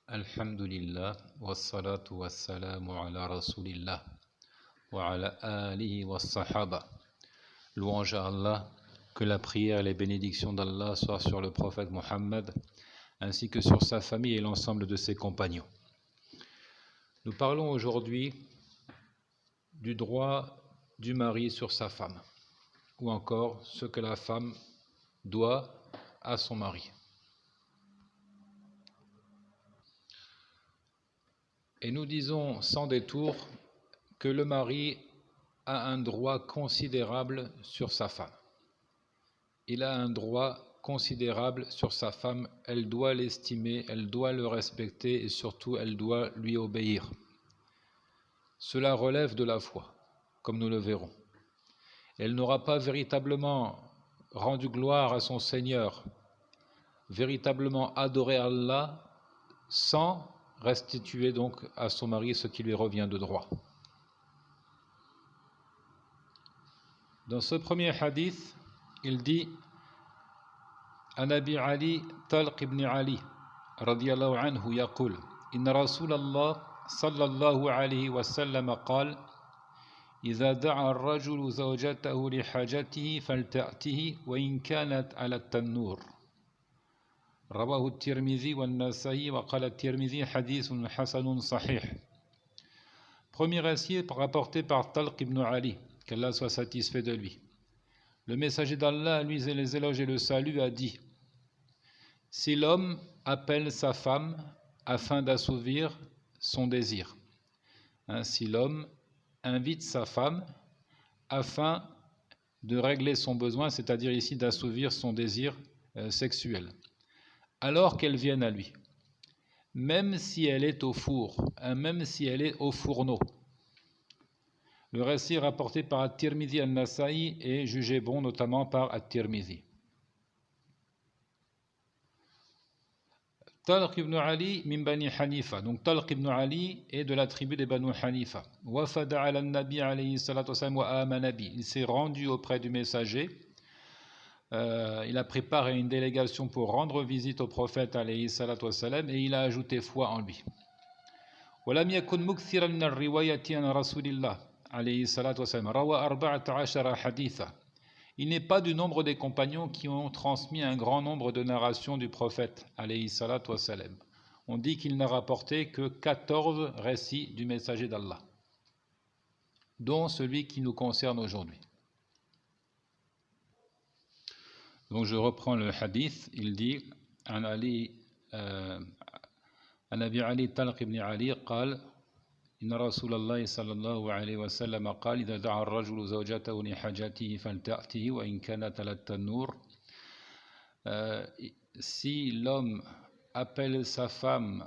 Alhamdulillah, wassalatu wassalamu ala rasulillah, wa ala alihi wa sahaba. Louange à Allah, que la prière et les bénédictions d'Allah soient sur le prophète Mohammed, ainsi que sur sa famille et l'ensemble de ses compagnons. Nous parlons aujourd'hui du droit du mari sur sa femme, ou encore ce que la femme doit à son mari. Et nous disons sans détour que le mari a un droit considérable sur sa femme. Il a un droit considérable sur sa femme, elle doit l'estimer, elle doit le respecter et surtout elle doit lui obéir. Cela relève de la foi, comme nous le verrons. Elle n'aura pas véritablement rendu gloire à son Seigneur, véritablement adoré Allah, sans restituer donc à son mari ce qui lui revient de droit. Dans ce premier hadith, il dit عن أبي علي طلق بن علي رضي الله عنه يقول إن رسول الله صلى الله عليه وسلم قال إذا دعا الرجل زوجته لحاجته فلتأته وإن كانت على التنور رواه الترمذي والنسائي وقال الترمذي حديث حسن صحيح. Premier récit rapporté par Talq ibn Ali, qu'Allah soit satisfait de lui. Le messager d'Allah, lui les éloges et le salut, a dit: si l'homme appelle sa femme afin d'assouvir son désir, si l'homme invite sa femme afin de régler son besoin, c'est-à-dire ici d'assouvir son désir sexuel, alors qu'elle vienne à lui, même si elle est au four, même si elle est au fourneau. Le récit rapporté par At-Tirmidhi al-Nasa'i est jugé bon notamment par At-Tirmidhi. Talq ibn Ali min Bani Hanifa. Donc Talq ibn Ali est de la tribu des Banu Hanifa. Wafada ala nabi alayhi salatu wasalam wa amana bi. Il s'est rendu auprès du messager. Il a préparé une délégation pour rendre visite au prophète alayhi salatu wasalam et il a ajouté foi en lui. Walam yakun mukthiran min al-riwayati an rasulillah alayhi salatu wasalam. Rawa 14 haditha. Il n'est pas du nombre des compagnons qui ont transmis un grand nombre de narrations du prophète, alayhi salatu wassalam. On dit qu'il n'a rapporté que 14 récits du messager d'Allah, dont celui qui nous concerne aujourd'hui. Donc je reprends le hadith, il dit عن أبي علي طلق بن علي قال إن رسول الله صلى الله عليه وسلم قال إذا دعا الرجل زوجته لحاجته فلتأته وإن كانت على التنور. Si l'homme appelle sa femme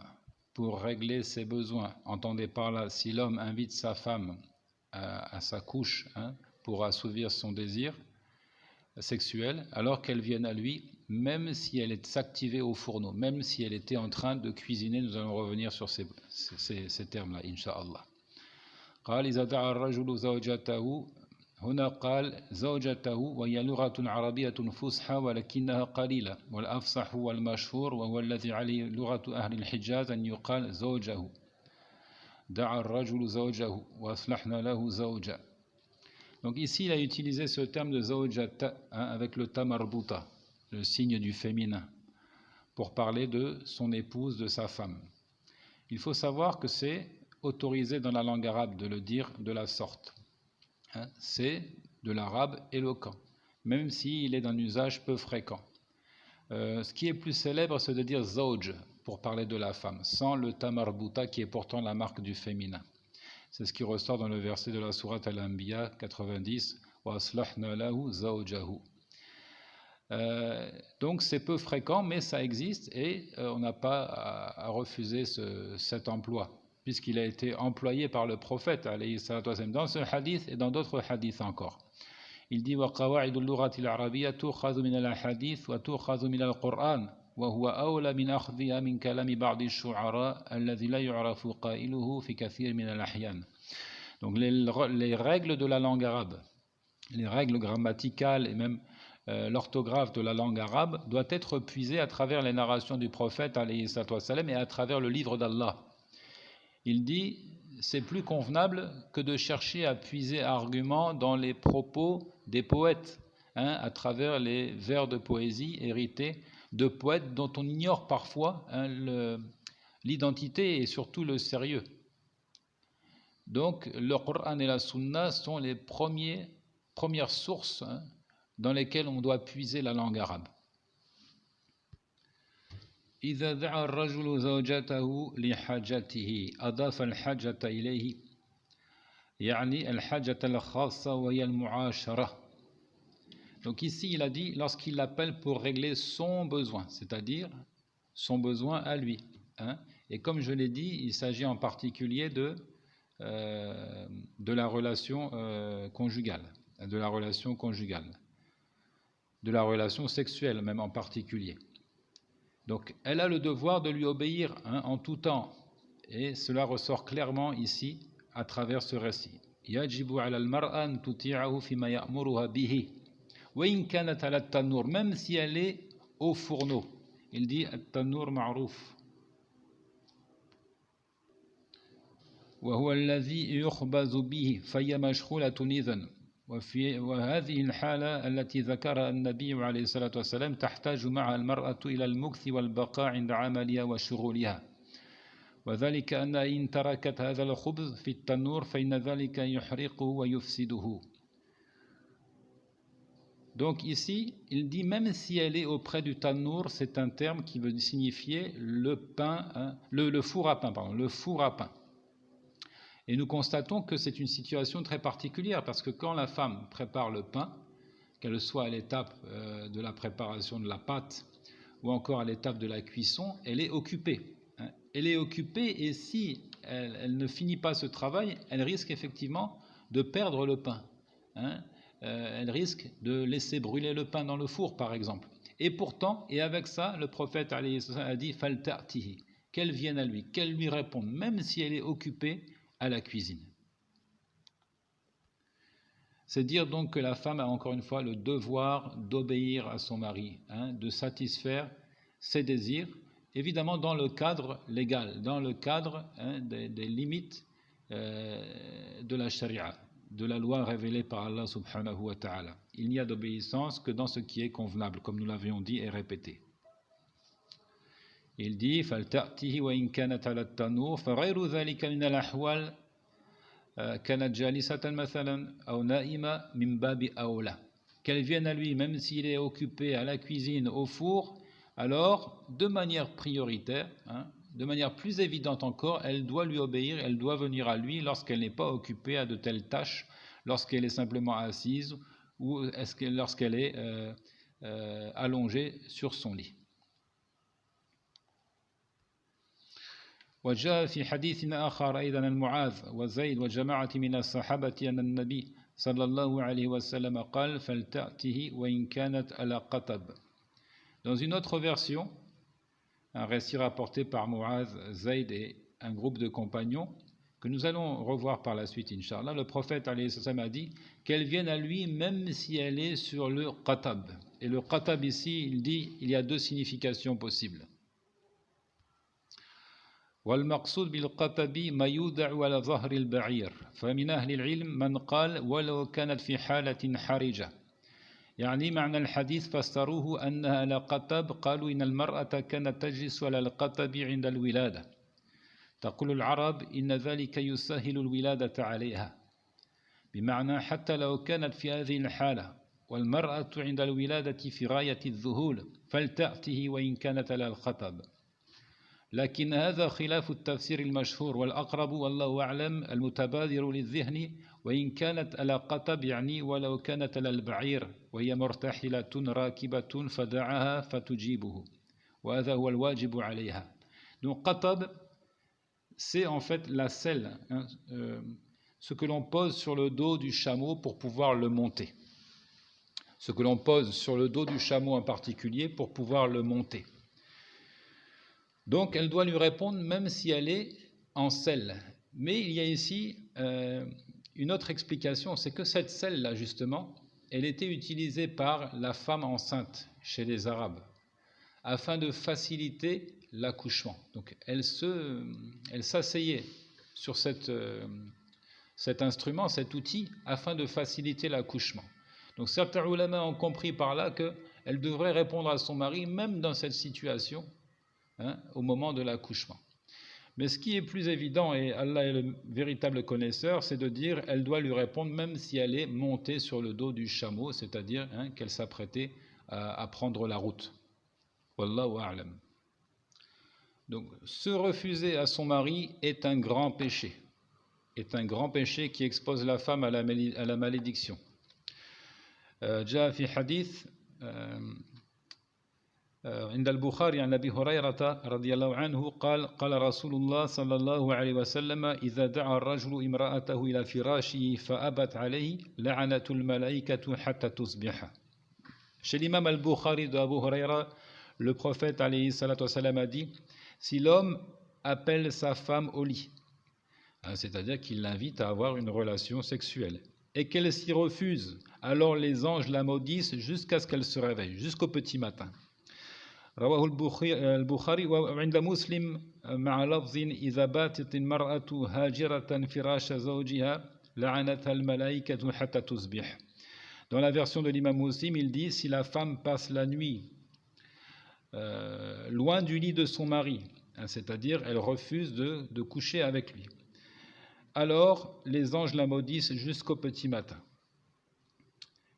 pour régler ses besoins, entendez par là, si l'homme invite sa femme à sa couche pour assouvir son désir sexuel, alors qu'elle vienne à lui, même si elle est activée au fourneau, même si elle était en train de cuisiner, nous allons revenir sur ces termes-là, Inch'Allah. قال إذا دعا الرجل زوجته هنا قال زوجته وهي لغة عربية فصحى ولكنها قليلة والأفصح والمشهور وهو الذي عليه لغة أهل الحجاز أن يقال زوجه دعا الرجل زوجه وأصلحنا له زوجا. Donc ici il a utilisé ce terme de zawjata avec le ta marbuta, le signe du féminin, pour parler de son épouse, de sa femme. Il faut savoir que c'est autorisé dans la langue arabe de le dire de la sorte. C'est de l'arabe éloquent, même s'il est d'un usage peu fréquent. Ce qui est plus célèbre, c'est de dire zawj pour parler de la femme, sans le ta marbuta qui est pourtant la marque du féminin. C'est ce qui ressort dans le verset de la sourate Al-Anbiya 90, wa aslahna lahu zawjahu. Donc c'est peu fréquent, mais ça existe et on n'a pas à refuser cet emploi, puisqu'il a été employé par le prophète alayhi salatu wasallam dans ce hadith et dans d'autres hadiths encore. Il dit wa qawa'idu al-lughati al-arabiyya tu'khadhu min al-hadith wa tu'khadhu min al-Qur'an wa huwa awla min akhdhiha min kalami ba'd ash-shu'ara alladhi la yu'rafu qailuhu fi kathir min al-ahyan. Donc les règles de la langue arabe, les règles grammaticales et même l'orthographe de la langue arabe doit être puisée à travers les narrations du prophète alayhi salatu wassalam, et à travers le livre d'Allah. Il dit, c'est plus convenable que de chercher à puiser arguments dans les propos des poètes, à travers les vers de poésie hérités de poètes dont on ignore parfois l'identité et surtout le sérieux. Donc le Coran et la Sunna sont les premières sources dans lesquelles on doit puiser la langue arabe. إذا دعا الرجل زوجته لحاجته أضاف الحاجة إليه يعني الحاجة الخاصة وهي المعاشرة. Donc ici il a dit lorsqu'il l'appelle pour régler son besoin, c'est-à-dire son besoin à lui. Et comme je l'ai dit, il s'agit en particulier de la relation conjugale, de la relation sexuelle même en particulier. Donc elle a le devoir de lui obéir en tout temps, et cela ressort clairement ici à travers ce récit. يجب على المرأة أن تطيعه فيما يأمرها به وإن كانت على التنور, même si elle est au fourneau. Il dit التنور معروف وهو الذي يخبز به فهي مشغولة إذن. وهذه الحالة التي ذكرها النبي عليه الصلاة والسلام تحتاج معها المرأة إلى المكث والبقاء عند عملها وشغولها, وذلك أن إن تركت هذا الخبز في التنور فإن ذلك يحرقه ويفسده. Donc ici, il dit même si elle est auprès du tannour, c'est un terme qui veut signifier le four à pain. Et nous constatons que c'est une situation très particulière, parce que quand la femme prépare le pain, qu'elle soit à l'étape de la préparation de la pâte ou encore à l'étape de la cuisson, elle est occupée. Elle est occupée, et si elle ne finit pas ce travail, elle risque effectivement de perdre le pain. Elle risque de laisser brûler le pain dans le four, par exemple. Et pourtant, et avec ça, le prophète a dit « Falta'tihi » qu'elle vienne à lui, qu'elle lui réponde, même si elle est occupée à la cuisine. C'est dire donc que la femme a encore une fois le devoir d'obéir à son mari, de satisfaire ses désirs, évidemment dans le cadre légal, dans le cadre des limites de la charia, de la loi révélée par Allah subhanahu wa ta'ala. Il n'y a d'obéissance que dans ce qui est convenable, comme nous l'avions dit et répété. Il dit فَلْتَأْتِهِ وَإِنْ كَانَتْ عَلَى التَّنُّورِ فَغَيْرُ ذَلِكَ مِنَ الْأَحْوَالِ كَانَتْ جَالِسَةً مَثَلًا أَوْ نَائِمَةً مِنْ بَابِ أَوْلَى. Qu'elle vienne à lui, même s'il est occupé à la cuisine, au four, alors de manière prioritaire, de manière plus évidente encore, elle doit lui obéir, elle doit venir à lui lorsqu'elle n'est pas occupée à de telles tâches, lorsqu'elle est simplement assise ou lorsqu'elle est allongée sur son lit. وجاء في حديث آخر أيضا المعاذ وزيد وجماعة من الصحابة أن النبي صلى الله عليه وسلم قال فلتأته وإن كانت على قطب. Dans une autre version, un récit rapporté par Muaz, Zayd et un groupe de compagnons que nous allons revoir par la suite, Inch'Allah, le prophète alayhi salam a dit qu'elle vienne à lui même si elle est sur le qatab. Et le qatab ici, il dit, il y a deux significations possibles. والمقصود بالقطب ما يودع على ظهر البعير فمن أهل العلم من قال ولو كانت في حالة حرجة يعني معنى الحديث فسروه أنها على قطب قالوا إن المرأة كانت تجلس على القطب عند الولادة تقول العرب إن ذلك يسهل الولادة عليها بمعنى حتى لو كانت في هذه الحالة والمرأة عند الولادة في غاية الذهول فلتأته وإن كانت على القطب. لكن هذا خلاف التفسير المشهور والأقرب والله أعلم المتبادر للذهن وإن كانت على قطب يعني ولو كانت على البعير وهي مرتحلة راكبة فدعها فتجيبه وهذا هو الواجب عليها. Donc qatab, c'est en fait la selle, ce que l'on pose sur le dos du chameau pour pouvoir le monter. Ce que l'on pose sur le dos du chameau en particulier pour pouvoir le monter. Donc, elle doit lui répondre même si elle est en selle. Mais il y a ici une autre explication, c'est que cette selle-là, justement, elle était utilisée par la femme enceinte chez les Arabes afin de faciliter l'accouchement. Donc elle s'asseyait sur cet instrument, cet outil, afin de faciliter l'accouchement. Donc certains ulama ont compris par là qu'elle devrait répondre à son mari même dans cette situation, au moment de l'accouchement. Mais ce qui est plus évident, et Allah est le véritable connaisseur, c'est de dire elle doit lui répondre même si elle est montée sur le dos du chameau, c'est-à-dire qu'elle s'apprêtait à prendre la route. Wallahu a'lam. Donc, se refuser à son mari est un grand péché. Qui expose la femme à la malédiction. جاء في حديث عند البخاري عن أبي هريرة رضي الله عنه قال رسول الله صلى الله عليه وسلم إذا دعا الرجل امرأته إلى فراشه فأبت عليه لعنة الملائكة حتى تصبح. Chez l'imam al-Bukhari de Abu Huraira, le prophète alayhi salatu wassalam a dit: si l'homme appelle sa femme au lit, c'est-à-dire qu'il l'invite à avoir une relation sexuelle, et qu'elle s'y refuse, alors les anges la maudissent jusqu'à ce qu'elle se réveille, jusqu'au petit matin. رواه البخاري وعند مسلم مع لفظ إذا باتت المرأة هاجرة فراش زوجها لعنتها الملائكة حتى تصبح. Dans la version de l'imam Muslim, il dit: si la femme passe la nuit loin du lit de son mari, c'est-à-dire elle refuse de coucher avec lui, alors les anges la maudissent jusqu'au petit matin.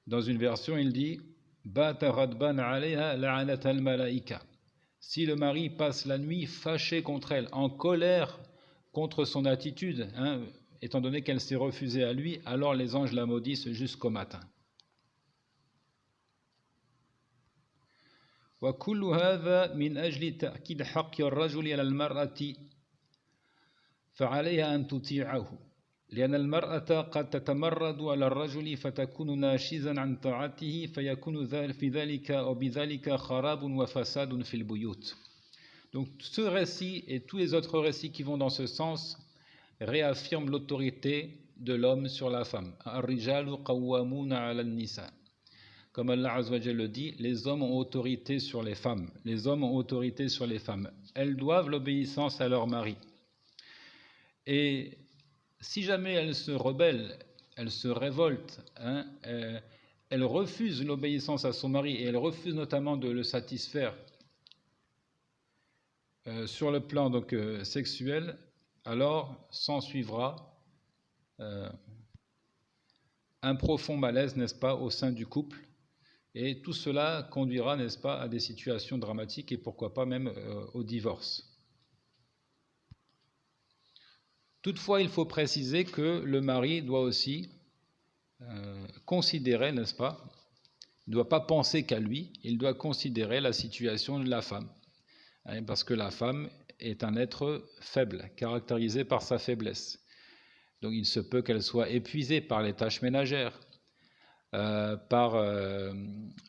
Dans une version, il dit: si le mari passe la nuit fâché contre elle, en colère contre son attitude, étant donné qu'elle s'est refusée à lui, alors les anges la maudissent jusqu'au matin. وكل هذا من أجل تأكيد حق الرجل على المرأة فعليها أن تطيعه لأن المرأة قد تتمرد على الرجل فتكون ناشزا عن طاعته فيكون في ذلك أو بذلك خراب وفساد في البيوت. Donc ce récit et tous les autres récits qui vont dans ce sens réaffirment l'autorité de l'homme sur la femme. الرجال قوامون على النساء. Comme Allah Azza wa Jalla le dit, les hommes ont autorité sur les femmes. Les hommes ont autorité sur les femmes. Elles doivent l'obéissance à leur mari. Et si jamais elles se rebellent, elles se révoltent, elles refusent l'obéissance à son mari et elles refusent notamment de le satisfaire sur le plan donc sexuel, alors s'en suivra un profond malaise, n'est-ce pas, au sein du couple. Et tout cela conduira, n'est-ce pas, à des situations dramatiques et pourquoi pas même au divorce. Toutefois, il faut préciser que le mari doit aussi considérer, n'est-ce pas, il ne doit pas penser qu'à lui, il doit considérer la situation de la femme. Parce que la femme est un être faible, caractérisé par sa faiblesse. Donc il se peut qu'elle soit épuisée par les tâches ménagères, par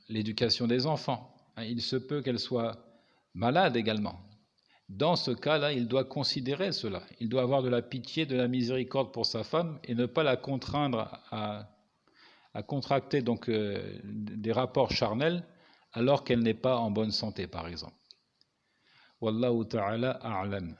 l'éducation des enfants. Il se peut qu'elle soit malade également. Dans ce cas-là, il doit considérer cela. Il doit avoir de la pitié, de la miséricorde pour sa femme et ne pas la contraindre à contracter donc des rapports charnels alors qu'elle n'est pas en bonne santé, par exemple. Wallahu ta'ala a'lam.